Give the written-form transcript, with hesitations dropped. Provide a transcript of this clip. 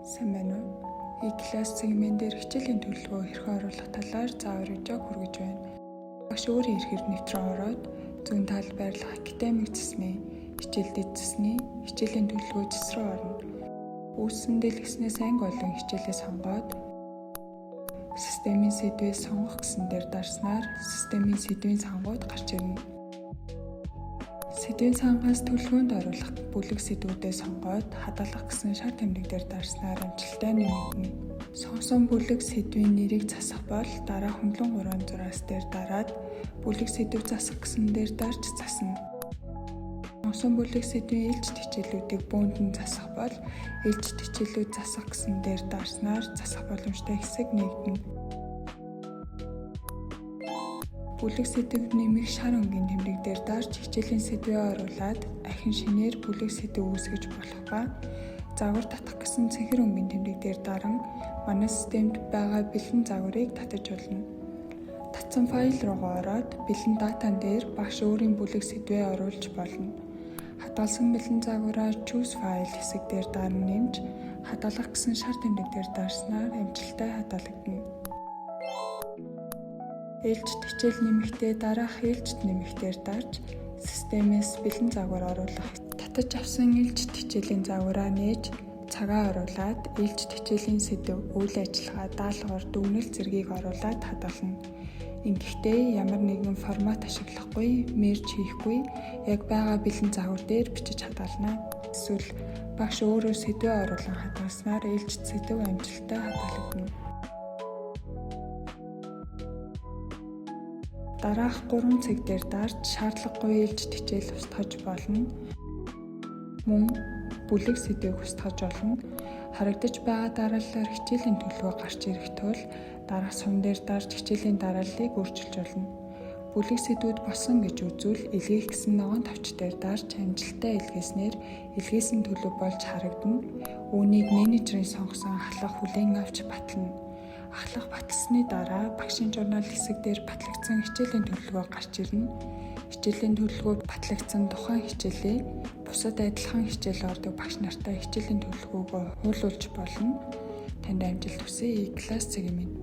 Сайн байна уу? E-class сегмент дээр хичээлийн төлөвлөгөө хэрхэн оруулах талаар заавар видеог хүргэж байна. Багш өөрийн эрхээр нэвтрэн ороод зүүн талд байрлах академик цэсний хичээл дэд цэсний хичээлийн төлөвлөгөө цэс рүү орно. Үүссэн дэлгэснээс анги болон хичээлээ сонгоод системийн сэдвээ сонгох гэсэн дээр дарснаар системийн сэдвийн цангууд гарч ирнэ. Сэдвийн цангаас төлөвлөгөөнд оруулах бүлэг сэдвүүдээ сонгоод хадгалах гэсэн шар тэмдэг дээр дарснаар амжилттай нэмэгдэнэ. Сонгосон бүлэг сэдвийн нэрийг засах бол дараа хөндлөн 3 зураас дээр дараад бүлэг сэдв засах гэсэн дээр дарж засна. Сонгосон бүлэг сэдвийн ээлжид хичээлүүдийг бүүнд нь засах бол ээлжид хичээлүүд засах гэсэн дээр дарснаар засах боломжтой хэсэг нэгдэнэ. Бүлэг сэдв нэмэх шар өнгийн тэмдэг дээр дарж хичээлийн сэдвээ оруулаад ахин шинээр бүлэг сэдв үүсгэж болох ба загвар татах гэсэн цэнхэр өнгийн тэмдэг дээр даран манай системд байгаа бэлэн загварыг татаж болно. Татсан файл руугаа ороод бэлэн датан дээр багш өөрийн бүлэг сэдвээ оруулж болно. Хадгалсан бэлэн загвараа choose file хэсэг дээр даран нэмж хадгалах гэсэн шар тэмдэг дээр дарснаар амжилттай хадгалагдана. Ээлжид хичээл нэмэхдээ дараах ээлжид нэмэхээр дарж системээс бэлэн загвар оруулах. Татаж авсан ээлжид хичээлийн загвараа нээж цагаа оруулаад ээлжид хичээлийн сэдэв, үйл ажиллагаа, даалгавар, дүгнэлт зэргийг оруулаад хадгална. Ингэхдээ ямар нэгэн формат ашиглахгүй, мерж хийхгүй, яг байгаа бэлэн загвар дээр бичиж хадгална. Эсвэл багш өөрөө сэдвээ оруулан хадгалснаар ээлжид сэдэв амжилттай хадгалагдана. Дараах 3 цаг дээр дарж шаардлагагүй ээлжид хичээл устгаж болно. Мөн бүлэг сэдвийг устгаж болно. Харагдаж байгаа дарааллаар хичээлийн төлөвлөгөө гарч ирэх тул дараах сум дээр дарж хичээлийн дарааллыг өөрчилж болно. Бүлэг сэдвүүд болсон гэж үзвэл илгээх гэсэн ногоон тавч дээр дарж амжилттай илгээснээр илгээсэн төлөв болж харагдана. Үүнийг менежерийн сонгосон ахлах хүлээн авч батална. Ахлах баталсны дараа багшийн журнал хэсэг дээр батлагдсан хичээлийн төлөвлөгөө гарч ирнэ. Хичээлийн төлөвлөгөө батлагдсан тухайн хичээлээ бусад адилхан хичээл ордог багш нартай хичээлийн төлөвлөгөөгөө хуулуулж болно. Танд амжилт хүсье. E-class цагийн минь.